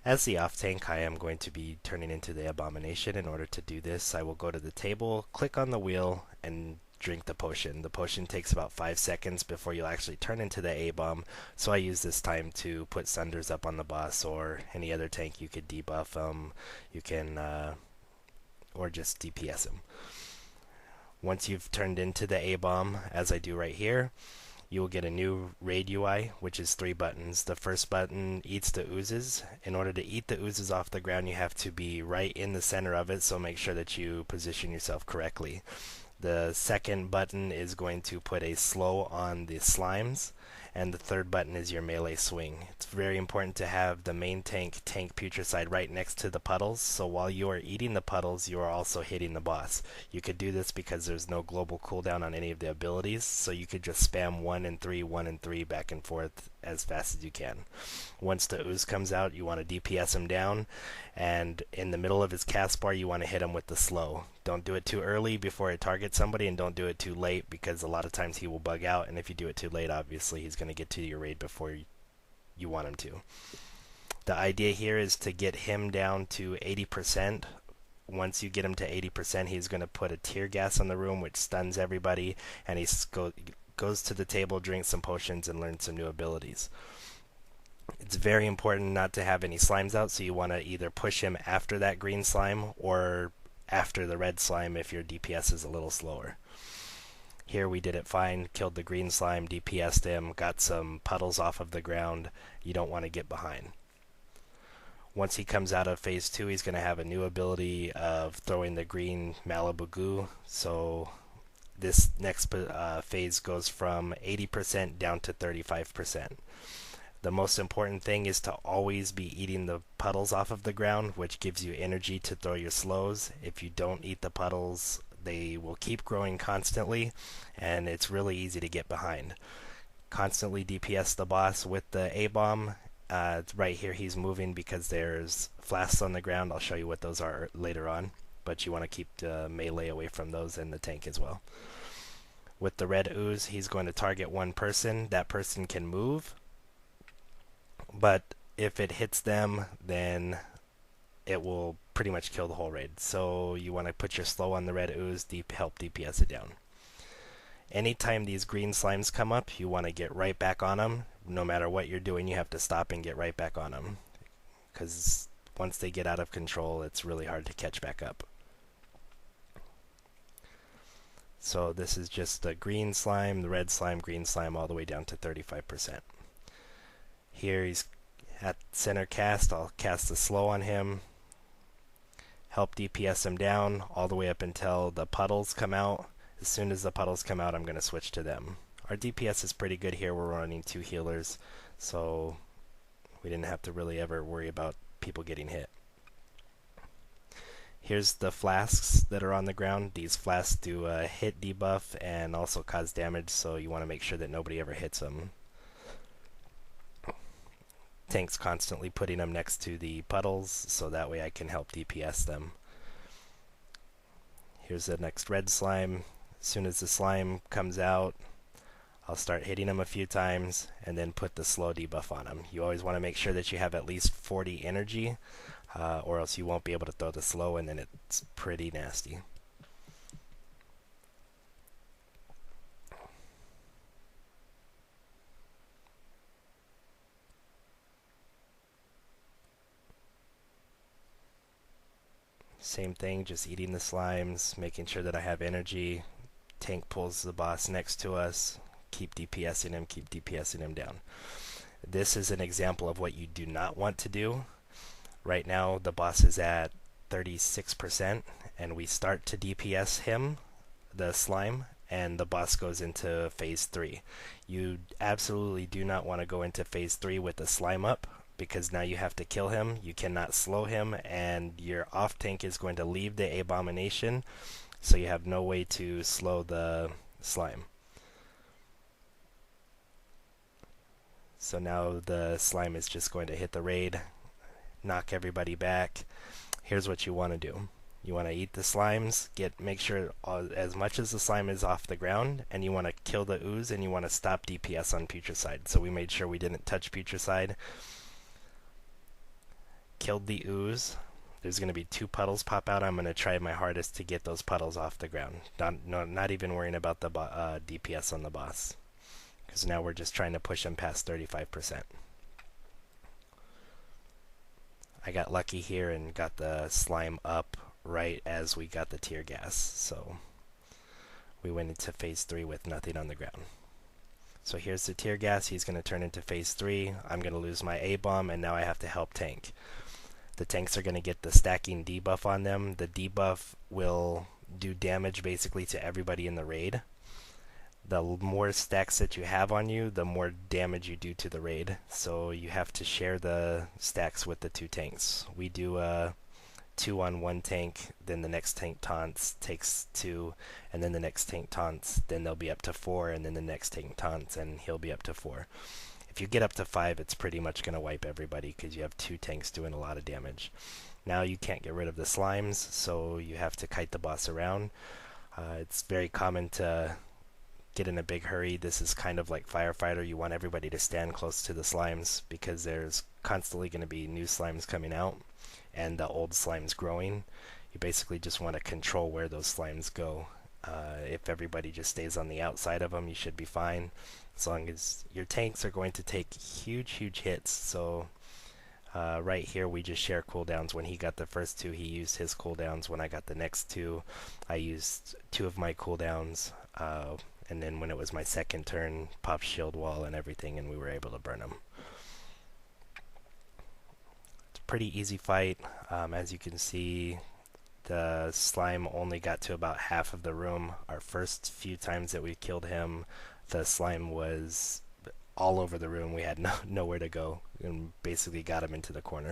As the off tank, I am going to be turning into the abomination. In order to do this, I will go to the table, click on the wheel, and drink the potion. The potion takes about 5 seconds before you'll actually turn into the Abom, so I use this time to put Sunders up on the boss or any other tank. You could debuff him, you can, or just DPS him. Once you've turned into the Abom, as I do right here, you will get a new raid UI, which is 3 buttons. The first button eats the oozes. In order to eat the oozes off the ground, you have to be right in the center of it, so make sure that you position yourself correctly. The second button is going to put a slow on the slimes, and the third button is your melee swing. It's very important to have the main tank Putricide right next to the puddles, so while you are eating the puddles, you are also hitting the boss. You could do this because there's no global cooldown on any of the abilities, so you could just spam 1 and 3, 1 and 3 back and forth as fast as you can. Once the ooze comes out, you want to DPS him down, and in the middle of his cast bar, you want to hit him with the slow. Don't do it too early before it targets somebody, and don't do it too late because a lot of times he will bug out, and if you do it too late, obviously he's going to get to your raid before you want him to. The idea here is to get him down to 80%. Once you get him to 80%, he's going to put a tear gas on the room, which stuns everybody, and he goes to the table, drinks some potions, and learns some new abilities. It's very important not to have any slimes out, so you want to either push him after that green slime or after the red slime if your DPS is a little slower. Here we did it fine, killed the green slime, DPS'd him, got some puddles off of the ground. You don't want to get behind. Once he comes out of phase 2, he's going to have a new ability of throwing the green Malibu goo, so this next phase goes from 80% down to 35%. The most important thing is to always be eating the puddles off of the ground, which gives you energy to throw your slows. If you don't eat the puddles, they will keep growing constantly, and it's really easy to get behind. Constantly DPS the boss with the Abom. Right here he's moving because there's flasks on the ground. I'll show you what those are later on, but you want to keep the melee away from those and the tank as well. With the red ooze, he's going to target one person. That person can move, but if it hits them, then it will pretty much kill the whole raid. So you want to put your slow on the red ooze, help DPS it down. Anytime these green slimes come up, you want to get right back on them. No matter what you're doing, you have to stop and get right back on them, because once they get out of control, it's really hard to catch back up. So this is just the green slime, the red slime, green slime, all the way down to 35%. Here he's at center cast. I'll cast the slow on him, help DPS him down all the way up until the puddles come out. As soon as the puddles come out, I'm going to switch to them. Our DPS is pretty good here. We're running 2 healers, so we didn't have to really ever worry about people getting hit. Here's the flasks that are on the ground. These flasks do a hit debuff and also cause damage, so you want to make sure that nobody ever hits them. Tank's constantly putting them next to the puddles, so that way I can help DPS them. Here's the next red slime. As soon as the slime comes out, I'll start hitting him a few times and then put the slow debuff on him. You always want to make sure that you have at least 40 energy, or else you won't be able to throw the slow, and then it's pretty nasty. Same thing, just eating the slimes, making sure that I have energy. Tank pulls the boss next to us. Keep DPSing him, keep DPSing him down. This is an example of what you do not want to do. Right now, the boss is at 36%, and we start to DPS him, the slime, and the boss goes into phase 3. You absolutely do not want to go into phase 3 with the slime up, because now you have to kill him, you cannot slow him, and your off tank is going to leave the abomination, so you have no way to slow the slime. So now the slime is just going to hit the raid, knock everybody back. Here's what you want to do. You want to eat the slimes, make sure as much as the slime is off the ground, and you want to kill the ooze, and you want to stop DPS on Putricide. So we made sure we didn't touch Putricide. killed the ooze. There's going to be 2 puddles pop out. I'm going to try my hardest to get those puddles off the ground. Not even worrying about the DPS on the boss. Because now we're just trying to push him past 35%. I got lucky here and got the slime up right as we got the tear gas. So we went into phase 3 with nothing on the ground. So here's the tear gas. He's going to turn into phase 3. I'm going to lose my Abom, and now I have to help tank. The tanks are going to get the stacking debuff on them. The debuff will do damage basically to everybody in the raid. The more stacks that you have on you, the more damage you do to the raid. So you have to share the stacks with the 2 tanks. We do 2 on 1 tank, then the next tank taunts, takes 2, and then the next tank taunts, then they'll be up to 4, and then the next tank taunts, and he'll be up to 4. If you get up to 5, it's pretty much going to wipe everybody because you have 2 tanks doing a lot of damage. Now you can't get rid of the slimes, so you have to kite the boss around. It's very common to get in a big hurry. This is kind of like Firefighter. You want everybody to stand close to the slimes because there's constantly going to be new slimes coming out and the old slimes growing. You basically just want to control where those slimes go. If everybody just stays on the outside of them, you should be fine. As long as your tanks are going to take huge hits. So right here we just share cooldowns. When he got the first 2, he used his cooldowns. When I got the next 2, I used 2 of my cooldowns. And then when it was my second turn, popped shield wall and everything, and we were able to burn him. It's a pretty easy fight. As you can see, the slime only got to about half of the room. Our first few times that we killed him, the slime was all over the room. We had nowhere to go, and basically got him into the corner.